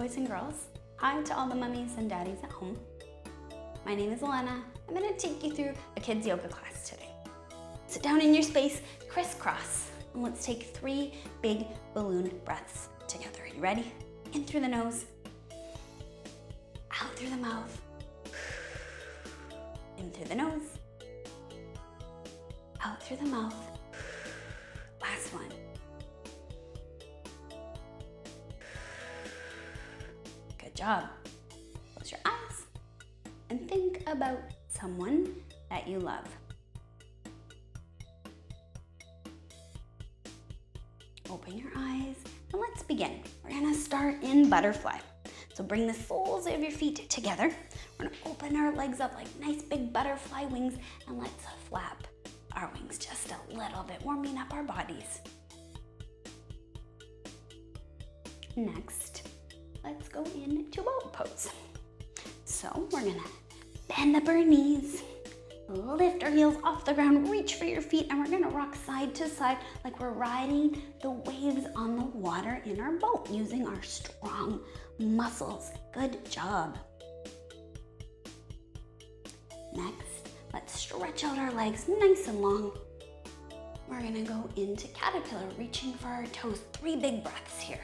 boys and girls. Hi to all the mummies and daddies at home. My name is Elenna. I'm going to take you through a kids yoga class today. Sit down in your space, crisscross, and let's take 3 big balloon breaths together. Are you ready? In through the nose, out through the mouth, in through the nose, out through the mouth. Last one. Good job. Close your eyes and think about someone that you love. Open your eyes and let's begin. We're gonna start in butterfly. So bring the soles of your feet together. We're gonna open our legs up like nice big butterfly wings and let's flap our wings just a little bit, warming up our bodies. Next, let's go into boat pose. So we're gonna bend up our knees, lift our heels off the ground, reach for your feet, and we're gonna rock side to side like we're riding the waves on the water in our boat using our strong muscles. Good job. Next, let's stretch out our legs nice and long. We're gonna go into caterpillar, reaching for our toes. 3 big breaths here.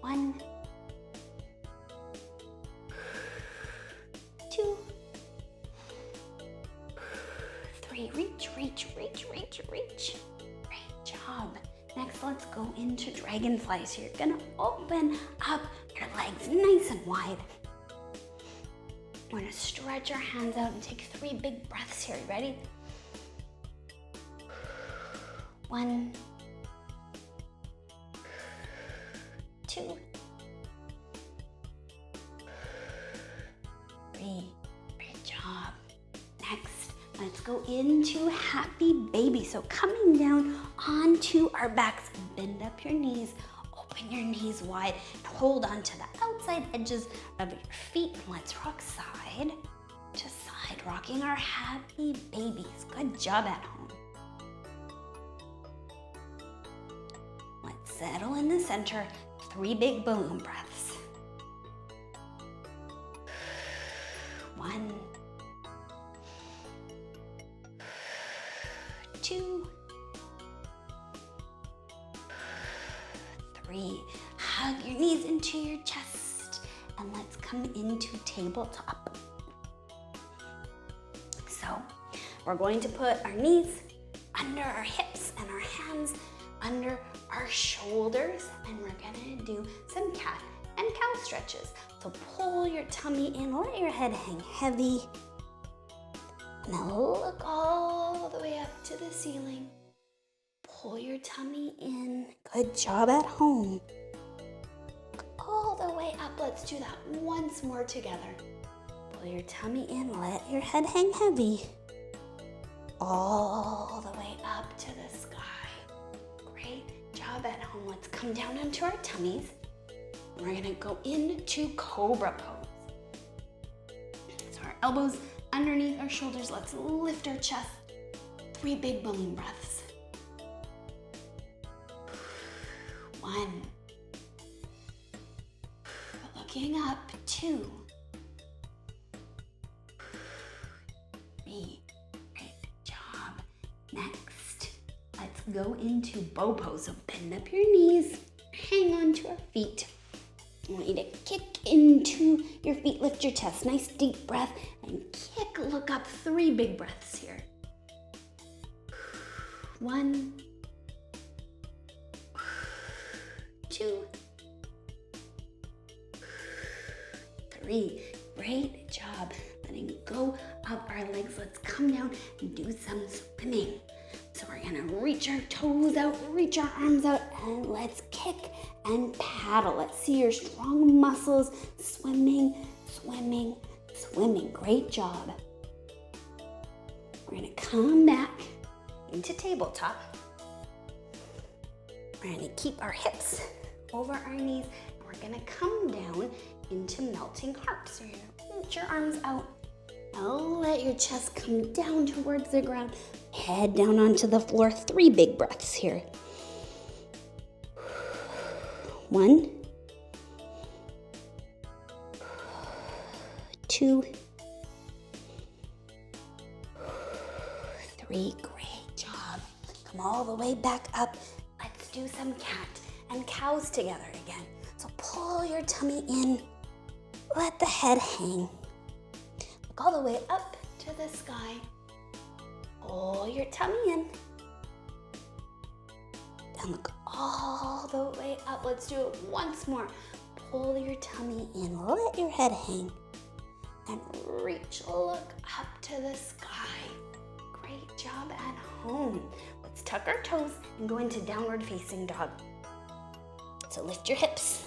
1, 2, 3. Reach, reach, reach, reach, reach. Great job. Next, let's go into dragonfly. So you're gonna open up your legs nice and wide. We're gonna stretch our hands out and take 3 big breaths here. You ready? 1, 2, 3. Great job. Next, let's go into happy baby. So coming down onto our backs, bend up your knees, open your knees wide, and hold on to the outside edges of your feet. Let's rock side to side, rocking our happy babies. Good job at home. Let's settle in the center. 3 big balloon breaths. 1, 2, 3. Hug your knees into your chest and let's come into tabletop. So we're going to put our knees under our hips and our hands under our shoulders, and we're gonna do some cat and cow stretches. So pull your tummy in, let your head hang heavy. Now look all the way up to the ceiling. Pull your tummy in. Good job at home. All the way up. Let's do that once more together. Pull your tummy in, let your head hang heavy. All the way up to the sky. Great job at home. Let's come down onto our tummies. We're gonna go into cobra pose. So our elbows underneath our shoulders. Let's lift our chest. 3 big balloon breaths. 1. Looking up. 2. 3. Great job. Next, let's go into bow pose. So bend up your knees, hang on to our feet. I want you to kick into your feet, lift your chest. Nice deep breath and kick, look up. 3 big breaths here. 1, 2, 3. Great job. Letting go up our legs. Let's come down and do some swimming. So we're gonna reach our toes out, reach our arms out, and let's kick and paddle. Let's see your strong muscles swimming, swimming, swimming. Great job. We're gonna come back into tabletop. We're gonna keep our hips over our knees, and we're gonna come down into melting heart. So you're gonna reach your arms out. Now let your chest come down towards the ground. Head down onto the floor. 3 big breaths here. 1, 2, 3. Great job. Come all the way back up. Let's do some cat and cows together again. So pull your tummy in. Let the head hang. Look all the way up to the sky. Pull your tummy in. And look all the way up. Let's do it once more. Pull your tummy in. Let your head hang. And reach, look up to the sky. Great job at home. Let's tuck our toes and go into downward facing dog. So lift your hips.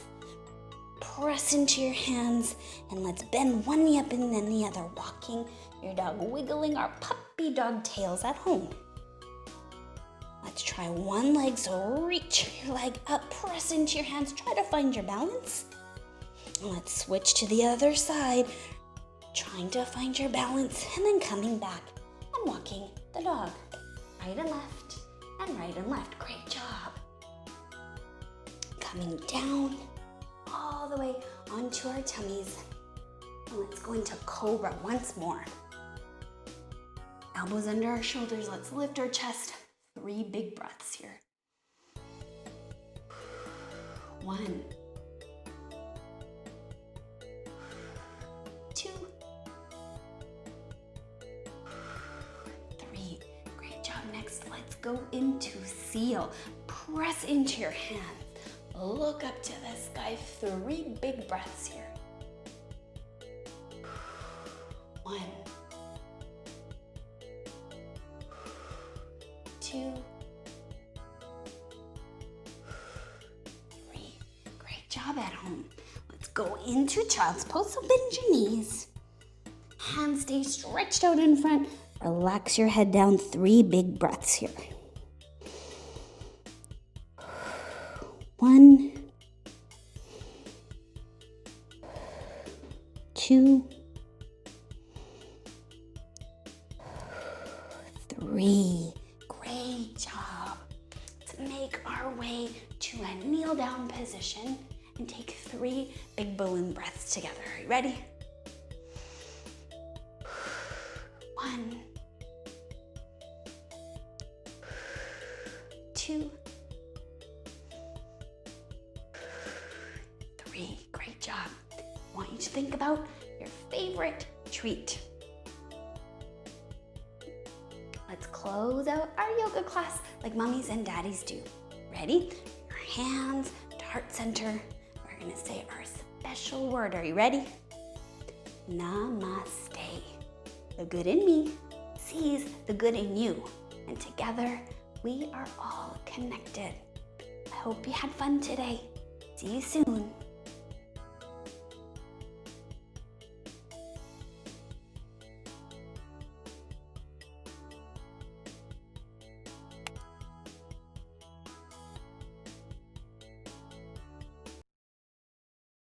Press into your hands. And let's bend one knee up and then the other. Walking your dog, wiggling our puppy dog tails at home. Let's try one leg, so reach your leg up, press into your hands, try to find your balance. And let's switch to the other side, trying to find your balance, and then coming back and walking the dog. Right and left, and right and left. Great job. Coming down all the way onto our tummies. And let's go into cobra once more. Elbows under our shoulders, let's lift our chest. 3 big breaths here. 1, 2, 3. Great job. Next, let's go into seal. Press into your hands. Look up to the sky. 3 big breaths here. 1, 2, 3. Great job at home. Let's go into child's pose. So bend your knees. Hands stay stretched out in front. Relax your head down. 3 big breaths here. 1, 2, 3. Great job. Let's make our way to a kneel down position and take 3 big balloon breaths together. Are you ready? 1, 2, 3. Great job. I want you to think about your favorite treat. Let's close out our yoga class like mommies and daddies do. Ready? Your hands to heart center. We're gonna say our special word. Are you ready? Namaste. The good in me sees the good in you. And together, we are all connected. I hope you had fun today. See you soon.